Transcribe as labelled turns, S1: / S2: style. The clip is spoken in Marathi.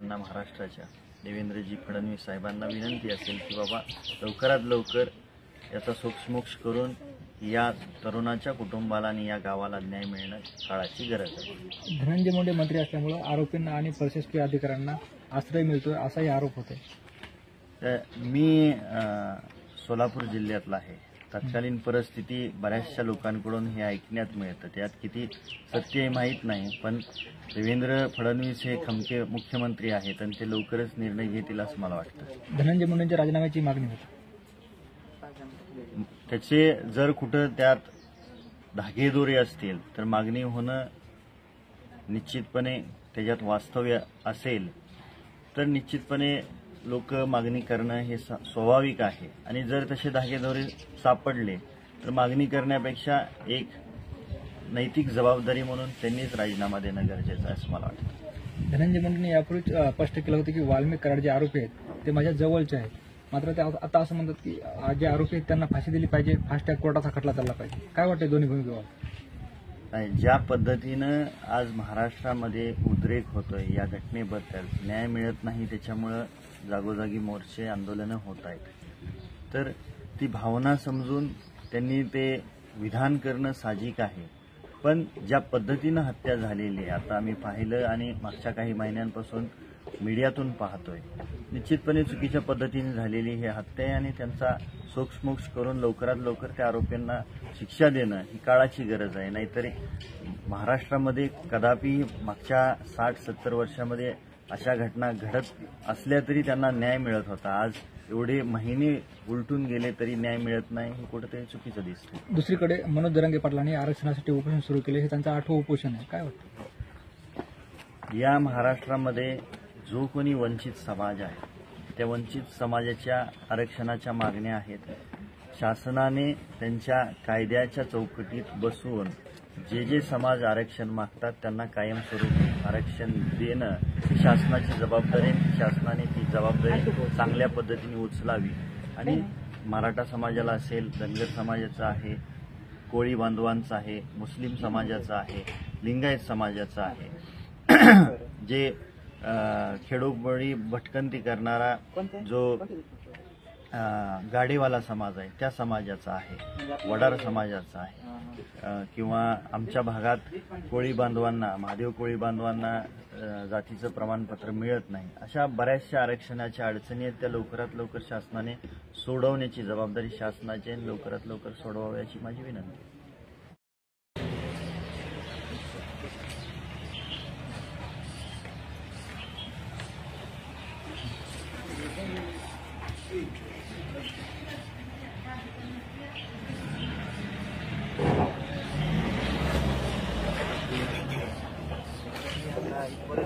S1: महाराष्ट्राच्या देवेंद्रजी फडणवीस साहेबांना विनंती असेल की बाबा लवकरात लवकर याचा सोक्षमोक्ष करून या तरुणाच्या कुटुंबाला आणि या गावाला न्याय मिळणं काळाची गरज आहे।
S2: धनंजय मुंडे मंत्री असल्यामुळे आरोपींना आणि प्रशासकीय अधिकाऱ्यांना आश्रय मिळतोय असाही आरोप होते।
S1: मी सोलापूर जिल्ह्यातला आहे। तत्कालीन परिस्थिती बऱ्याचशा लोकांकडून हे ऐकण्यात मिळतं, त्यात किती सत्य आहे माहीत नाही, पण देवेंद्र फडणवीस हे खमके मुख्यमंत्री आहेत आणि ते लवकरच निर्णय घेतील असं मला वाटतं।
S2: धनंजय मुंडेंच्या राजीनाम्याची मागणी होती।
S1: त्याचे जर कुठं त्यात धागेदोरे असतील तर मागणी होणं निश्चितपणे, त्याच्यात वास्तव्य असेल तर निश्चितपणे लोक मागणी करणं हे स्वाभाविक आहे आणि जर तसे धागेदोरे सापडले तर मागणी करण्यापेक्षा एक नैतिक जबाबदारी म्हणून त्यांनीच राजीनामा देणं गरजेचं आहे असं मला वाटतं।
S2: धनंजय मुंडेंनी यापूर्वी स्पष्ट केलं होतं की वाल्मिक कराड जे आरोपी आहेत ते माझ्या जवळचे आहेत, मात्र ते आता असं म्हणतात की जे आरोपी आहेत त्यांना फाशी दिली पाहिजे, फास्ट ट्रॅक कोर्टाचा खटला चालला पाहिजे। काय वाटतं दोन्ही भूमिकेवर?
S1: ज्या पद्धतीनं आज महाराष्ट्रामध्ये उद्रेक होतोय या घटनेबद्दल न्याय मिळत नाही, त्याच्यामुळं जागोजागी मोर्चे आंदोलनं होत आहेत, तर ती भावना समजून त्यांनी ते विधान करणं साहजिक आहे। पण ज्या पद्धतीनं हत्या झालेली आहे आता आम्ही पाहिलं आणि मागच्या काही महिन्यांपासून मीडियातून पाहतोय, निश्चितपणे चुकीच्या पद्धतीने झालेली ही हत्या आहे आणि त्यांचा सोक्षमोक्ष करून लवकरात लवकर त्या आरोपींना शिक्षा देणं ही काळाची गरज आहे। नाहीतरी महाराष्ट्रामध्ये कदापि मागच्या 60-70 वर्षामध्ये अशा घटना घडत असल्या तरी त्यांना न्याय मिळत होता। आज एवढे महिने उलटून गेले तरी न्याय मिळत नाही, हे कुठेतरी चुकीचं दिसतं।
S2: दुसरीकडे मनोज जरांगे पाटलांनी आरक्षणासाठी उपोषण सुरू केले, हे त्यांचं 8वं उपोषण आहे। काय वाटतं?
S1: या महाराष्ट्रामध्ये जो कोणी वंचित समाज आहे त्या वंचित समाजाच्या आरक्षणाच्या मागण्या आहेत। शासनाने त्यांच्या कायद्याच्या चौकटीत बसवून जे समाज आरक्षण मागतात त्यांना कायमस्वरूपी आरक्षण देणं ही शासनाची जबाबदारी आहे। शासनाने ती जबाबदारी चांगल्या पद्धतीने उचलावी आणि मराठा समाजाला असेल, धनगर समाजाचा आहे, कोळी बांधवांचा आहे, मुस्लिम समाजाचा आहे, लिंगायत समाजाचा आहे, जे खेडोपाडी भटकंती करणारा जो गाडीवाला समाज आहे त्या समाजाचा आहे, वडार समाजाचा आहे, किंवा आमच्या भागात कोळी बांधवांना, महादेव कोळी बांधवांना जातीचं प्रमाणपत्र मिळत नाही, अशा बऱ्याचशा आरक्षणाच्या अडचणी आहेत, त्या लवकरात लवकर शासनाने सोडवण्याची जबाबदारी शासनाची आहे, लवकरात लवकर सोडवाव्याची माझी विनंती।
S3: Por